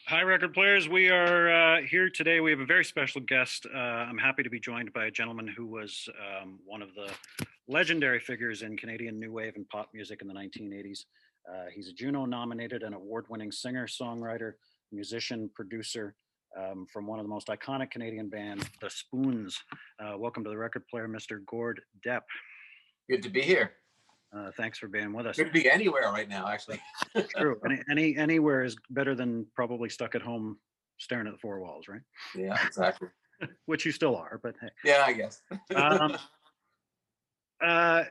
Hi, record players. We are here today. We have a very special guest. I'm happy to be joined by a gentleman who was one of the legendary figures in Canadian new wave and pop music in the 1980s. He's a Juno nominated and award winning singer, songwriter, musician, producer from one of the most iconic Canadian bands, The Spoons. Welcome to the record player, Mr. Gord Deppe. Good to be here. Thanks for being with us. Good to be anywhere right now, actually. True. Anywhere is better than probably stuck at home staring at the four walls, right? Yeah, exactly. Which you still are, but hey. Yeah, I guess. How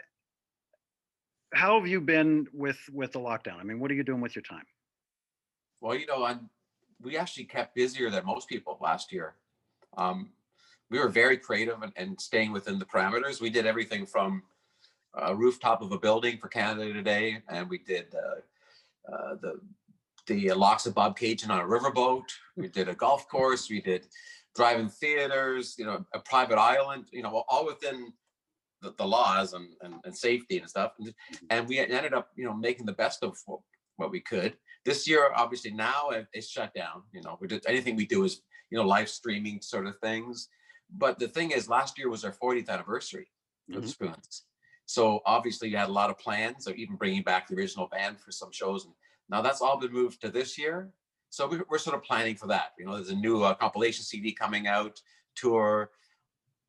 have you been with the lockdown? I mean, what are you doing with your time? Well, we actually kept busier than most people last year. We were very creative and staying within the parameters. We did everything from a rooftop of a building for Canada Today, and we did the locks of Bob Cajun on a riverboat. We did a golf course. We did drive-in theaters. A private island. All within the laws and safety and stuff. And we ended up making the best of what we could. This year, obviously, now it's shut down. Anything we do is live streaming sort of things. But the thing is, last year was our 40th anniversary for the Spoons. So obviously you had a lot of plans of even bringing back the original band for some shows. And now that's all been moved to this year. So we're sort of planning for that. There's a new compilation CD coming out, tour.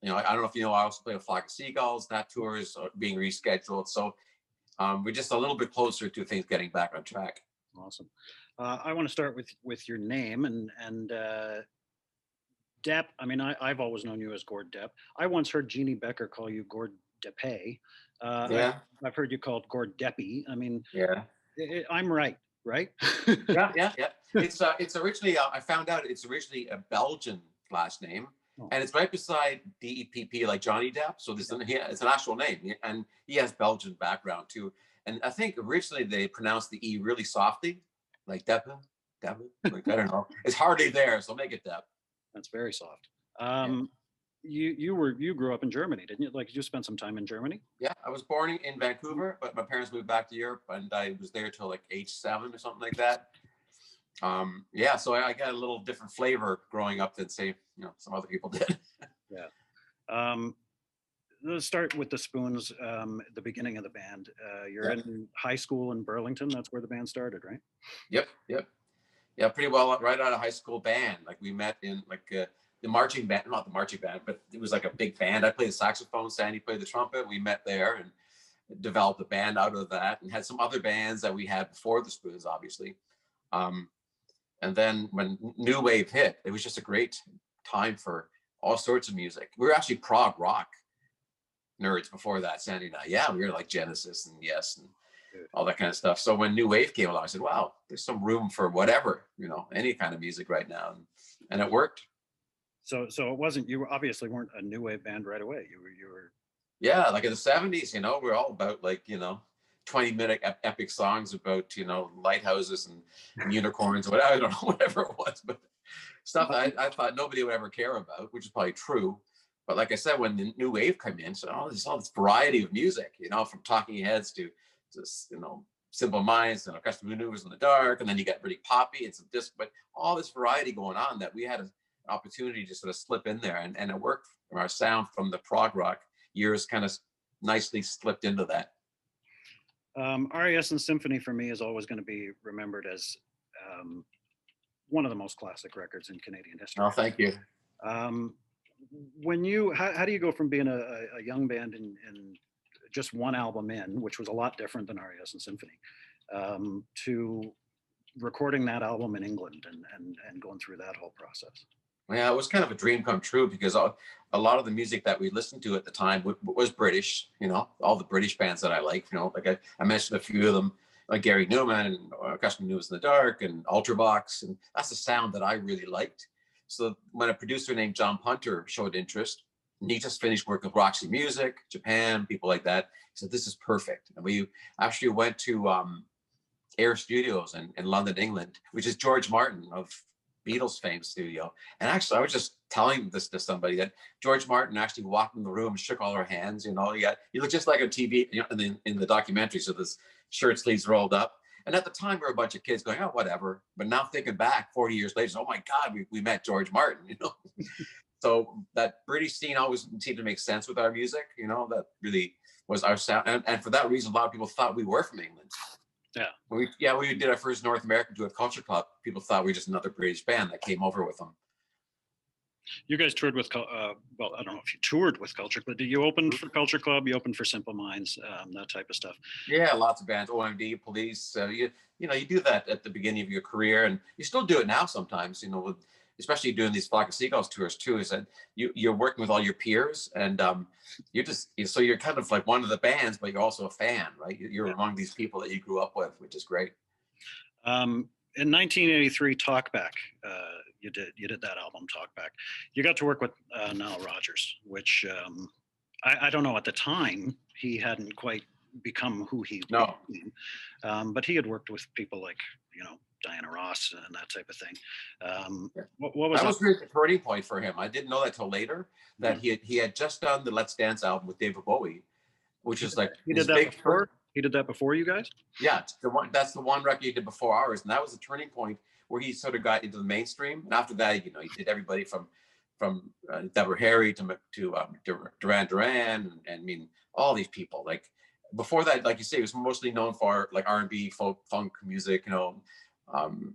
I don't know if I also play a Flock of Seagulls. That tour is being rescheduled. So we're just a little bit closer to things getting back on track. Awesome. I want to start with your name and Depp. I mean, I've always known you as Gord Deppe. I once heard Jeannie Becker call you Gord Deppe. Yeah. I've heard you called Gord Deppe. I mean, yeah, I'm right? yeah. It's originally, I found out it's originally a Belgian last name. Oh. And it's right beside DEPP, like Johnny Depp. So it's an actual name. And he has Belgian background too. And I think originally they pronounced the E really softly, like Deppe. Like, I don't know. It's hardly there, so make it Depp. That's very soft. You grew up in Germany, didn't you? Like, you spent some time in Germany? Yeah, I was born in Vancouver, but my parents moved back to Europe, and I was there till like age 7 or something like that. So I got a little different flavor growing up than say some other people did. Yeah. Let's start with the Spoons. The beginning of the band. You're in high school in Burlington. That's where the band started, right? Yep. Yeah, pretty well right out of high school band. Like we met in like the marching band, not the marching band, but it was like a big band. I played the saxophone, Sandy played the trumpet. We met there and developed a band out of that, and had some other bands that we had before the Spoons, obviously. And then when new wave hit, it was just a great time for all sorts of music. We were actually prog rock nerds before that, Sandy and I. Yeah, we were like Genesis and Yes and all that kind of stuff. So when new wave came along, I said, wow, there's some room for whatever, any kind of music right now. And it worked. So it wasn't, you obviously weren't a new wave band right away. You were. Yeah, like in the 70s, we're all about like, 20-minute epic songs about, lighthouses and unicorns, whatever, I don't know, whatever it was, but stuff that I thought nobody would ever care about, which is probably true. But like I said, when the new wave came in, so there's all this variety of music, from Talking Heads to Simple Minds, Custom Maneuvers in the Dark, and then you get really poppy and some disc, but all this variety going on that we had an opportunity to sort of slip in there, and it worked. Our sound from the prog rock years kind of nicely slipped into that. RES and Symphony for me is always going to be remembered as one of the most classic records in Canadian history. Oh, thank you. When how do you go from being a young band in just one album in, which was a lot different than RES and Symphony, to recording that album in England and going through that whole process? Yeah, it was kind of a dream come true, because a lot of the music that we listened to at the time was British, all the British bands that I like, like I mentioned a few of them, like Gary Newman and Custom Maneuvers in the Dark and Ultravox, and that's the sound that I really liked. So when a producer named John Punter showed interest, and he just finished work with Roxy Music, Japan, people like that, he said, this is perfect. And we actually went to Air Studios in London, England, which is George Martin of Beatles fame studio. And actually, I was just telling this to somebody that George Martin actually walked in the room, shook all our hands. You look just like on TV, in the documentary. So this shirt sleeves rolled up, And at the time, we were a bunch of kids going, oh, whatever. But now thinking back 40 years later, oh my God, we met George Martin, you know? So that British scene always seemed to make sense with our music, you know, that really was our sound. And for that reason, a lot of people thought we were from England. Yeah. We did our first North American tour with Culture Club. People thought we were just another British band that came over with them. You guys toured with, well, I don't know if you toured with Culture Club. Did you open for Culture Club? You opened for Simple Minds, that type of stuff. Yeah, lots of bands, OMD, Police. You know, you do that at the beginning of your career, and you still do it now sometimes. You know, with, especially doing these Flock of Seagulls tours too. Is that you're working with all your peers, and so you're kind of like one of the bands, but you're also a fan, right? You're among these people that you grew up with, which is great. In 1983, Talkback, you did that album, Talkback. You got to work with Nile Rodgers, which I don't know, at the time he hadn't quite become who he became, but he had worked with people like, you know, Diana Ross and that type of thing. What was that? Was really the turning point for him. I didn't know that till later, that he had just done the Let's Dance album with David Bowie, which is like he did that big before. He did that before you guys? Yeah, that's the one record he did before ours, and that was the turning point where he sort of got into the mainstream. And after that, you know, he did everybody from Deborah Harry to Duran Duran, and I mean all these people. Like before that, like you say, he was mostly known for like R&B, folk, funk music. You know,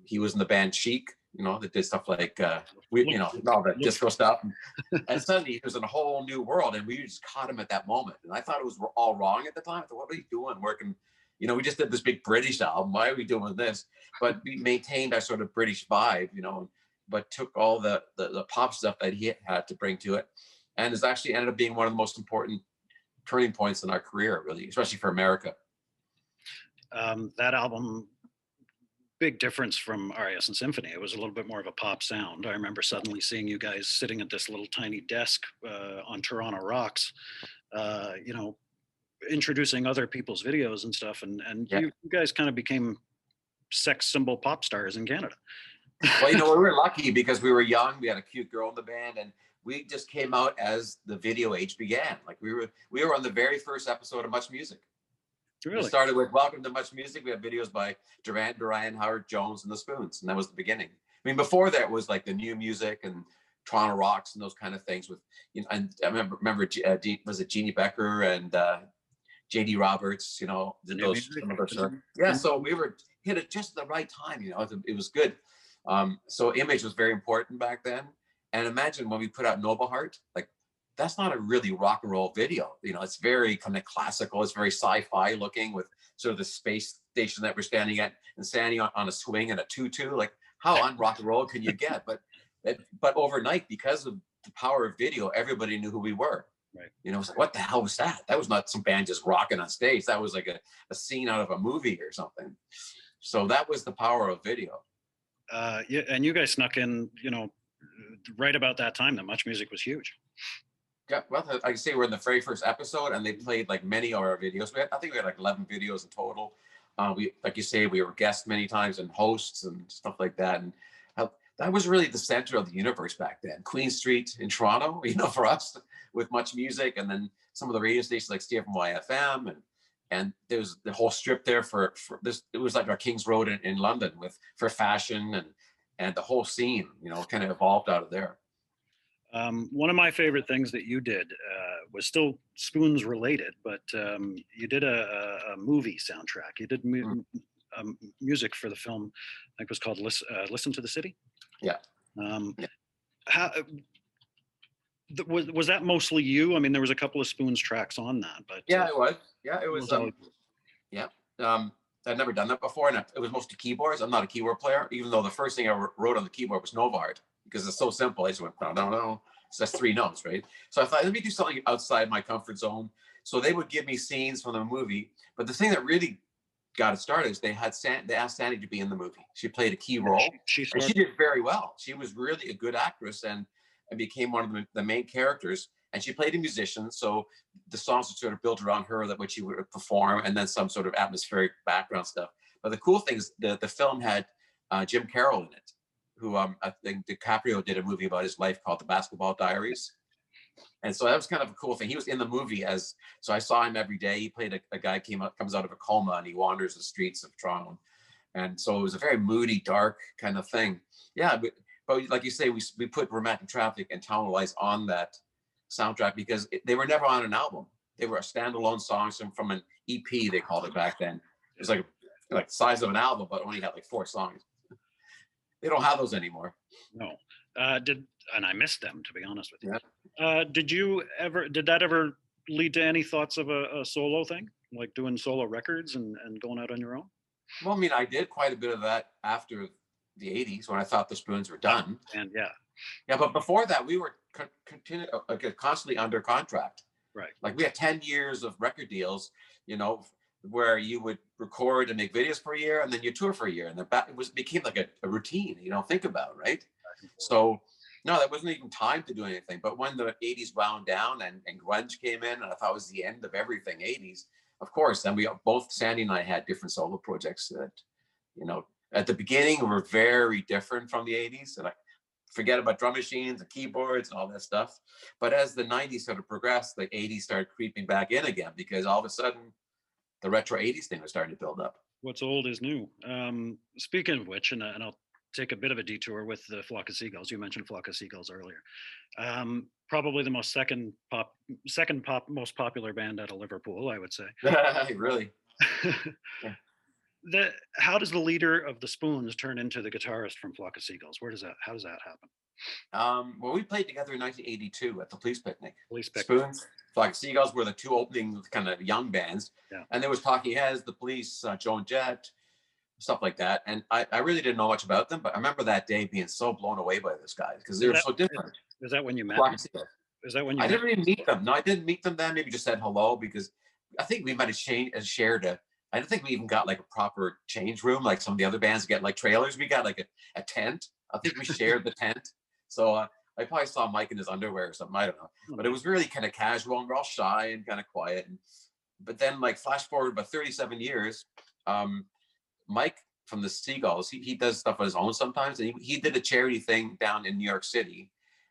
he was in the band Chic. You know, that did stuff like you know, all that disco stuff. And suddenly he was in a whole new world, and we just caught him at that moment. And I thought it was all wrong at the time. I thought, what are you doing working? You know, we just did this big British album. Why are we doing this? But we maintained our sort of British vibe, you know, but took all the pop stuff that he had to bring to it. And it's actually ended up being one of the most important turning points in our career, really, especially for America. That album, big difference from RES and Symphony. It was a little bit more of a pop sound. I remember suddenly seeing you guys sitting at this little tiny desk on Toronto Rocks, you know, introducing other people's videos and stuff. And you guys kind of became sex symbol pop stars in Canada. Well, you know, we were lucky because we were young. We had a cute girl in the band, and we just came out as the video age began. Like we were on the very first episode of Much Music. Really? We started with Welcome to Much Music. We had videos by Duran Duran, Howard Jones, and the Spoons, and that was the beginning. I mean, before that was like the new music and Toronto Rocks and those kind of things. With, you know, and I remember was it Jeannie Becker and J.D. Roberts? You know, those some of those. Yeah, so we were hit at just the right time. You know, it was good. So image was very important back then. And imagine when we put out Noble Heart, like. That's not a really rock and roll video. You know, it's very kind of classical. It's very sci-fi looking with sort of the space station that we're standing at and standing on a swing and a tutu. Like how on rock and roll can you get? But overnight, because of the power of video, everybody knew who we were. Right. You know, it was like, what the hell was that? That was not some band just rocking on stage. That was like a scene out of a movie or something. So that was the power of video. Yeah, and you guys snuck in, you know, right about that time that Much Music was huge. Yeah, well, like I say, we're in the very first episode, and they played like many of our videos. I think we had like 11 videos in total. We, like you say, we were guests many times and hosts and stuff like that. And that was really the center of the universe back then. Queen Street in Toronto, you know, for us, with Much Music, and then some of the radio stations like CFMY FM, and there's the whole strip there for this. It was like our King's Road in London for fashion and the whole scene, you know, kind of evolved out of there. One of my favorite things that you did was still Spoons related, but you did a movie soundtrack. You did music for the film, I think it was called Listen to the City. Yeah. How was that mostly you? I mean, there was a couple of Spoons tracks on that, but yeah, it was. Yeah, it was. Yeah. I'd never done that before, and it was mostly keyboards. I'm not a keyboard player, even though the first thing I wrote on the keyboard was Novart. Because it's so simple. I just went, no. So that's 3 notes, right? So I thought, let me do something outside my comfort zone. So they would give me scenes from the movie. But the thing that really got it started is they asked Sandy to be in the movie. She played a key role. And she did very well. She was really a good actress and became one of the main characters. And she played a musician. So the songs were sort of built around her, that which she would perform, and then some sort of atmospheric background stuff. But the cool thing is the film had Jim Carroll in it, who I think DiCaprio did a movie about his life called The Basketball Diaries. And so that was kind of a cool thing. He was in the movie so I saw him every day. He played a guy comes out of a coma and he wanders the streets of Toronto. And so it was a very moody, dark kind of thing. Yeah, but like you say, we put Romantic Traffic and Town of Lights on that soundtrack because they were never on an album. They were a standalone songs from an EP, they called it back then. It was like the size of an album, but only had like 4 songs. They don't have those anymore. No. And I missed them, to be honest with you. Yeah. Did that ever lead to any thoughts of a solo thing, like doing solo records and going out on your own? Well, I mean, I did quite a bit of that after the 80s when I thought the Spoons were done. And yeah, but before that, we were constantly under contract. Right. Like we had 10 years of record deals, you know, where you would record and make videos for a year and then you tour for a year. And it became like a routine, you know, think about, right? So no, that wasn't even time to do anything. But when the 80s wound down and grunge came in, and I thought it was the end of everything 80s, of course, then both Sandy and I had different solo projects that, you know, at the beginning were very different from the 80s. And I forget about drum machines and keyboards and all that stuff. But as the 90s sort of progressed, the 80s started creeping back in again because all of a sudden the retro 80s thing was starting to build up. What's old is new. Speaking of which, and I'll take a bit of a detour with the Flock of Seagulls. You mentioned Flock of Seagulls earlier. Probably the most popular band out of Liverpool, I would say. Really? Yeah. How does the leader of the Spoons turn into the guitarist from Flock of Seagulls? How does that happen? Well, we played together in 1982 at the Police Picnic. Spoons, Flock of Seagulls were the 2 opening kind of young bands. Yeah. And there was Talking Heads, the Police, Joan Jett, stuff like that. And I really didn't know much about them, but I remember that day being so blown away by this guy because they were so different. Is that when you met them? Is that when you I didn't really meet them. No, I didn't meet them then. Maybe just said hello because I think we might have shared I don't think we even got like a proper change room like some of the other bands get like trailers. We got like a tent. I think we shared the tent. So I probably saw Mike in his underwear or something. I don't know. But it was really kind of casual and we're all shy and kind of quiet. But then like flash forward about 37 years, Mike from the Seagulls, he does stuff on his own sometimes. And he did a charity thing down in New York City.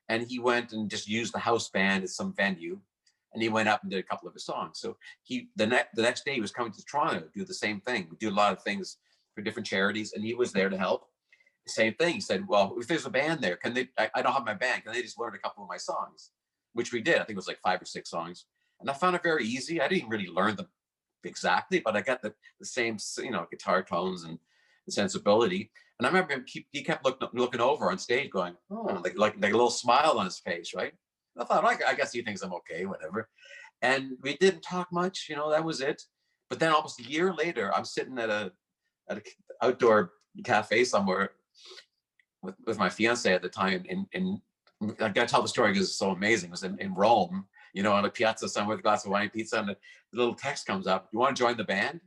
And he went and just used the house band at some venue. And he went up and did a couple of his songs. So the next day he was coming to Toronto to do the same thing. We do a lot of things for different charities, and he was there to help. Same thing. He said, "Well, if there's a band there, can they? I don't have my band. Can they just learn a couple of my songs?" Which we did. I think it was like 5 or 6 songs, and I found it very easy. I didn't really learn them exactly, but I got the same, you know, guitar tones and sensibility. And I remember him, he kept looking over on stage, going, "Oh," like a little smile on his face, right? I thought, I guess he thinks I'm okay, whatever. And we didn't talk much, you know, that was it. But then almost a year later, I'm sitting at a outdoor cafe somewhere with my fiance at the time. I got to tell the story because it's so amazing. It was in Rome, you know, on a piazza somewhere with a glass of wine and pizza. And the little text comes up, "You want to join the band?"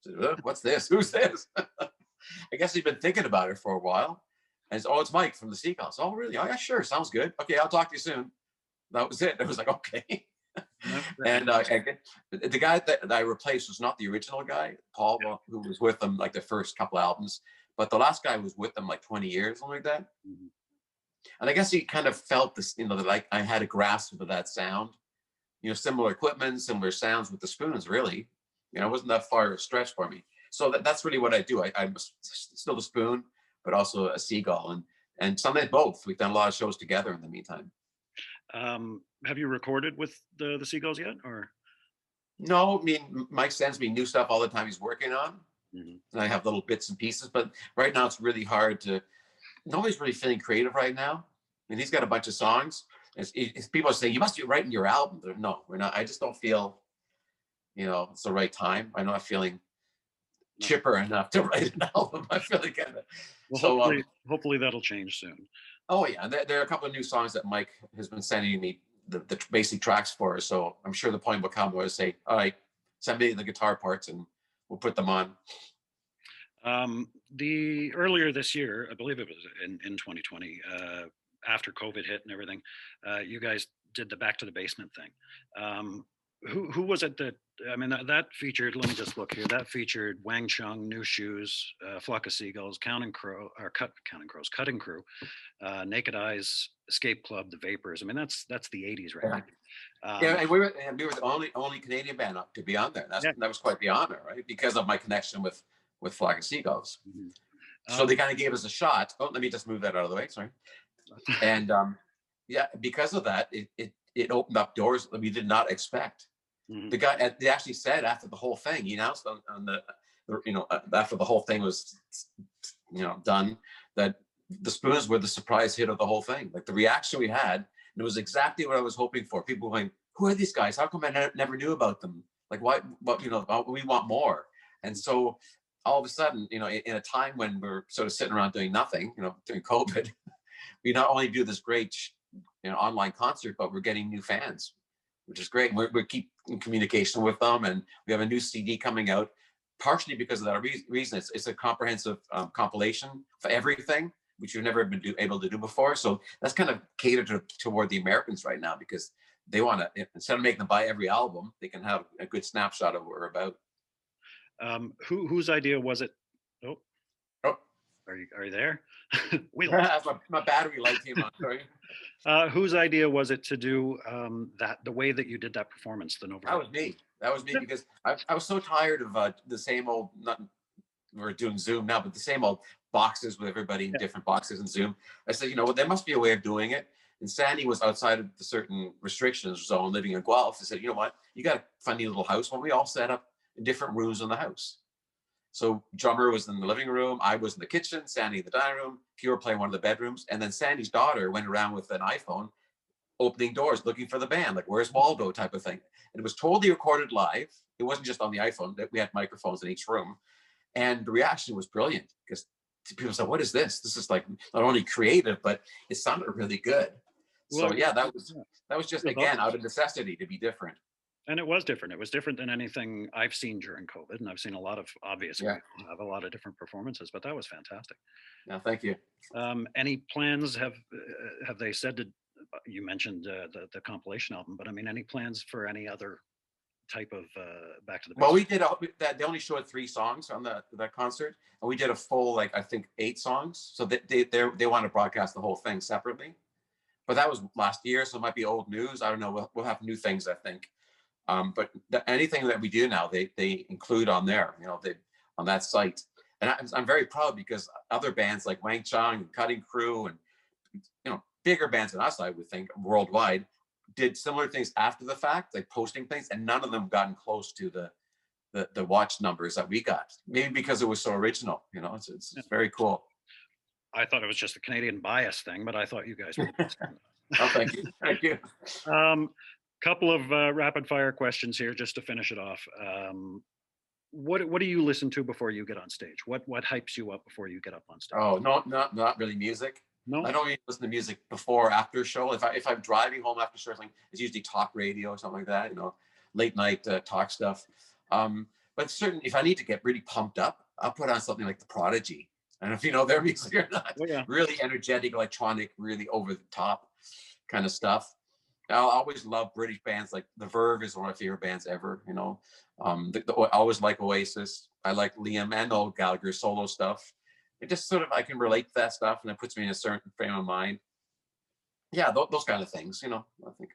I said, "What's this? Who's this?" I guess he'd been thinking about it for a while. And it's Mike from the Seagulls. "Oh, really? Oh, yeah, sure. Sounds good. Okay, I'll talk to you soon." That was it. It was like, okay. And the guy that I replaced was not the original guy, Paul, who was with them like the first couple albums, but the last guy was with them like 20 years, something like that. Mm-hmm. And I guess he kind of felt this, you know, that like I had a grasp of that sound, you know, similar equipment, similar sounds with the Spoons, really. You know, it wasn't that far a stretch for me. So that's really what I do. I'm still a Spoon, but also a Seagull, and sometimes both. We've done a lot of shows together in the meantime. Have you recorded with the Seagulls yet, or? No, I mean, Mike sends me new stuff all the time he's working on. Mm-hmm. And I have little bits and pieces, but right now it's really hard nobody's really feeling creative right now. I mean, he's got a bunch of songs. It's people say, "You must be writing your album." No, we're not. I just don't feel, you know, it's the right time. I'm not feeling chipper enough to write an album. I feel like kind of. Well, so, hopefully that'll change soon. Oh yeah, there are a couple of new songs that Mike has been sending me the basic tracks for. So I'm sure the point will come where I say, "All right, send me the guitar parts and we'll put them on." The earlier this year, I believe it was in 2020, after COVID hit and everything, you guys did the Back to the Basement thing. Who was it that, I mean, that featured, let me just look here, that featured Wang Chung, New Shoes, Flock of Seagulls, Cutting Crew, Naked Eyes, Escape Club, The Vapors. I mean, that's the 80s, right? Yeah, and we were the only Canadian band up to be on there. That was quite the honor, right? Because of my connection with with Flock of Seagulls. Mhm. So they kind of gave us a shot. Oh, let me just move that out of the way. Sorry. And yeah, because of that, it opened up doors that we did not expect. Mhm. The guy, they actually said after the whole thing, he announced on the after the whole thing was done, that the Spoons were the surprise hit of the whole thing. Like the reaction we had, and it was exactly what I was hoping for. People going, "Who are these guys? How come I never knew about them? Like, why? What we want more." And so all of a sudden, in a time when we're sort of sitting around doing nothing, during COVID, we not only do this great, online concert, but we're getting new fans, which is great. We keep in communication with them, and we have a new CD coming out, partially because of that reason. It's a comprehensive compilation for everything, which you've never been able to do before. So that's kind of catered toward the Americans right now, because they want to, instead of making them buy every album, they can have a good snapshot of what we're about. Whose idea was it? Oh, Oh, are you there? my battery light came on. Sorry. Whose idea was it to do the way that you did that performance? The Nova. That was me. That was me, because I was so tired of the same old. Not we're doing Zoom now, but the same old boxes with everybody in different boxes in Zoom. I said, there must be a way of doing it. And Sandy was outside of the certain restrictions zone, living in Guelph. I said, you know what? You got a funny little house. Why don't we all set up in different rooms in the house? So drummer was in the living room, I was in the kitchen, Sandy in the dining room, Q were playing one of the bedrooms, and then Sandy's daughter went around with an iPhone, opening doors, looking for the band, like "Where's Waldo" type of thing. And it was totally recorded live. It wasn't just on the iPhone. That we had microphones in each room, and the reaction was brilliant, because people said, "What is this? This is like not only creative, but it sounded really good." Well, So yeah, that was just, again, out of necessity to be different. And it was different. It was different than anything I've seen during COVID, and I've seen a lot of obviously have a lot of different performances, but that was fantastic. Yeah, thank you. Any plans have they said to? You mentioned the compilation album, but I mean, any plans for any other type of Back to the Basics? Well, we did that. They only showed 3 songs on that concert, and we did a full, like, I think 8 songs. So they want to broadcast the whole thing separately. But that was last year, so it might be old news. I don't know. We'll have new things, I think. But anything that we do now, they include on there, on that site. And I'm very proud, because other bands like Wang Chung and Cutting Crew and bigger bands than us, I would think, worldwide, did similar things after the fact, like posting things, and none of them gotten close to the watch numbers that we got. Maybe because it was so original. It's very cool. I thought it was just a Canadian bias thing, but I thought you guys were the best. Oh, thank you. Thank you. Couple of rapid fire questions here just to finish it off. What do you listen to before you get on stage? What hypes you up before you get up on stage? Oh, no, not really music. No, I don't even listen to music before or after show. If I'm driving home after show, it's usually talk radio or something like that. Late night talk stuff. But if I need to get really pumped up, I'll put on something like The Prodigy. I don't know if you know their music or not. Oh, yeah. Really energetic, electronic, really over the top kind of stuff. I always love British bands. Like The Verve is one of my favorite bands ever. I always like Oasis. I like Liam and Noel Gallagher's solo stuff. It just sort of, I can relate to that stuff, and it puts me in a certain frame of mind. Yeah, those kind of things, I think.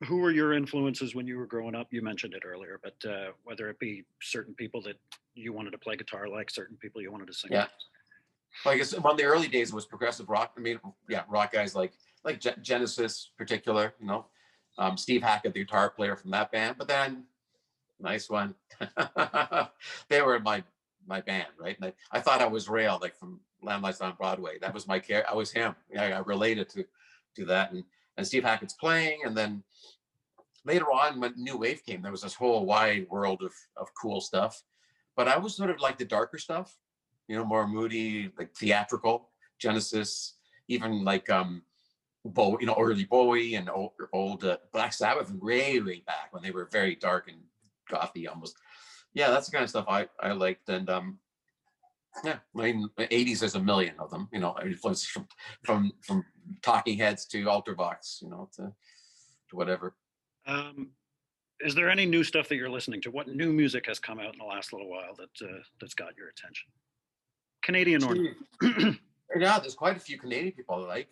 Who were your influences when you were growing up? You mentioned it earlier, but whether it be certain people that you wanted to play guitar like, certain people you wanted to sing. Yeah. Well, I guess one of the early days was progressive rock. I mean, yeah, rock guys like Genesis, particular. Steve Hackett, the guitar player from that band. But then, nice one. They were my band, right? And I thought I was Rail, like from Landlights on Broadway. That was my character. I was him. Yeah, I related to that. And Steve Hackett's playing, and then later on, when New Wave came, there was this whole wide world of cool stuff. But I was sort of like the darker stuff, more moody, like theatrical. Genesis, even like Bowie, early Bowie and old Black Sabbath, way back when they were very dark and gothy almost. Yeah, that's the kind of stuff I liked. And yeah, I mean, 80s, there's a million of them, influences from Talking Heads to Ultravox, to whatever. Is there any new stuff that you're listening to? What new music has come out in the last little while that's got your attention? Canadian or yeah, there's quite a few Canadian people I like.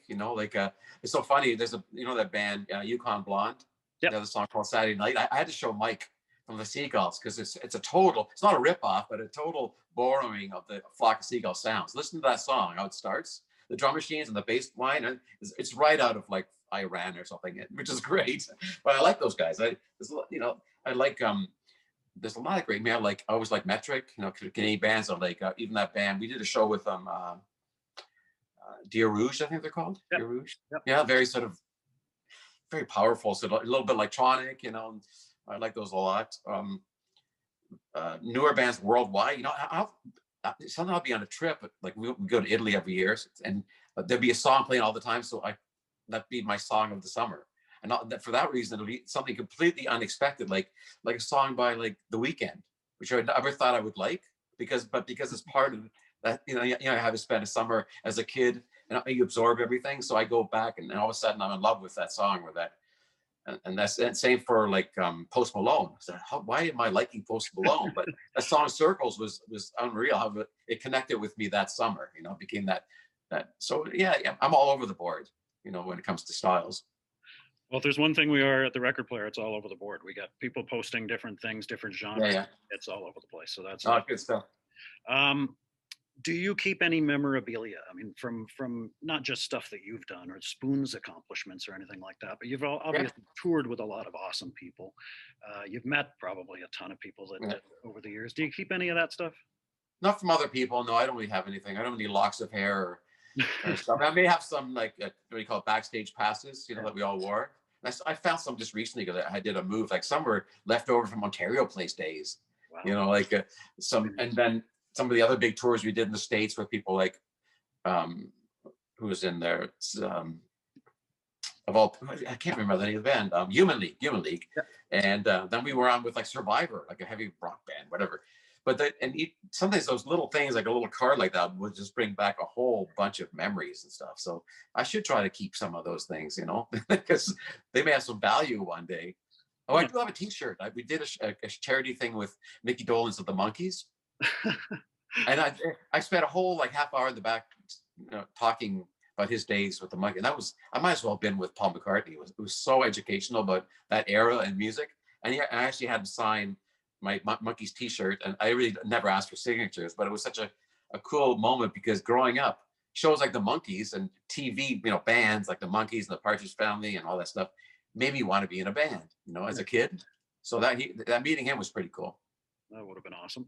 It's so funny. There's that band Yukon Blonde. Yeah. They have a song called Saturday Night. I had to show Mike from the Seagulls, because it's a total, it's not a ripoff, but a total borrowing of the Flock of Seagulls sounds. Listen to that song, how it starts, the drum machines and the bass line, and it's right out of like Iran or something, which is great. But I like those guys. I like there's a lot of great, man. I always like Metric, Canadian bands. I like even that band. We did a show with them, Dear Rouge, I think they're called. Yep. Dear Rouge. Yep. Yeah, very sort of very powerful. So a little bit electronic, I like those a lot. Newer bands worldwide, sometimes I'll be on a trip, like we go to Italy every year, and there'd be a song playing all the time. So that'd be my song of the summer. And not, for that reason, it'll be something completely unexpected, like a song by like The Weeknd, which I never thought I would like, because it's part of that. I have to spend a summer as a kid, and you absorb everything. So I go back, and all of a sudden I'm in love with that song, or that, and that's the same for like Post Malone. So why am I liking Post Malone? But that song Circles was unreal. How it connected with me that summer. Became that. So yeah, I'm all over the board. When it comes to styles. Well, if there's one thing we are at the Record Player, it's all over the board. We got people posting different things, different genres. Yeah. It's all over the place. So that's good stuff. Do you keep any memorabilia? I mean, from not just stuff that you've done or Spoon's accomplishments or anything like that, but you've obviously toured with a lot of awesome people. You've met probably a ton of people that over the years. Do you keep any of that stuff? Not from other people. No, I don't really have anything. I don't have any locks of hair or stuff. I may have some like what do you call it, backstage passes, that we all wore. I found some just recently because I did a move. Like some were left over from Ontario Place days. Wow. Some, and then some of the other big tours we did in the States with people like, who was in there? I can't remember the name of the band. Human League. Yeah. And then we were on with like Survivor, like a heavy rock band, whatever. But sometimes those little things, like a little card like that, would just bring back a whole bunch of memories and stuff. So I should try to keep some of those things, because they may have some value one day. Oh, I do have a T-shirt. We did a charity thing with Mickey Dolenz of the Monkees, and I spent a whole like half hour in the back, talking about his days with the Monkees. And I might as well have been with Paul McCartney. It was so educational about that era and music. And I actually had him sign my Monkees T-shirt, and I really never asked for signatures, but it was such a cool moment, because growing up, shows like the Monkees and TV, bands like the Monkees and the Partridge Family and all that stuff made me want to be in a band, as a kid. So that meeting him was pretty cool. That would have been awesome.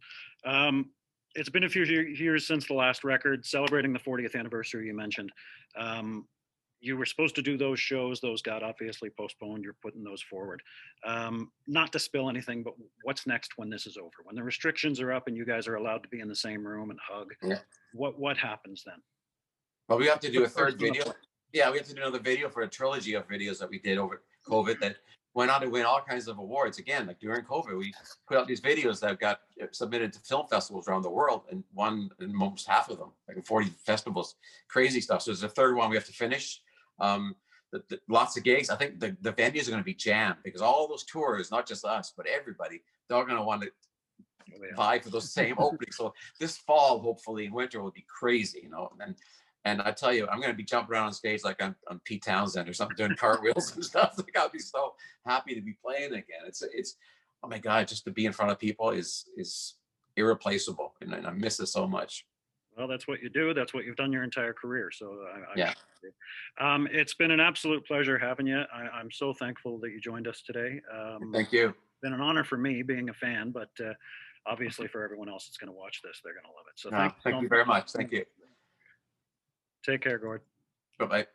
It's been a few years since the last record, celebrating the 40th anniversary you mentioned. You were supposed to do those shows. Those got obviously postponed. You're putting those forward. Not to spill anything, but what's next when this is over? When the restrictions are up and you guys are allowed to be in the same room and hug, what happens then? Well, we have to do a third video. Yeah, we have to do another video for a trilogy of videos that we did over COVID that went on to win all kinds of awards. Again, like during COVID, we put out these videos that got submitted to film festivals around the world and won in almost half of them, like in 40 festivals. Crazy stuff. So there's a third one we have to finish. Lots of gigs. I think the venues are going to be jammed, because all those tours, not just us, but everybody, they're all going to want to vie for those same openings. So this fall, hopefully, in winter will be crazy, And I tell you, I'm going to be jumping around on stage like I'm Pete Townsend or something, doing cartwheels and stuff. Like, I'll be so happy to be playing again. It's oh my God, just to be in front of people is irreplaceable, and I miss it so much. Well, that's what you do. That's what you've done your entire career. So yeah. It's been an absolute pleasure having you. I'm so thankful that you joined us today. Thank you. It's been an honor for me being a fan, but obviously for everyone else that's going to watch this, they're going to love it. So thank you very much. Thank you. Take care, Gord. Bye-bye.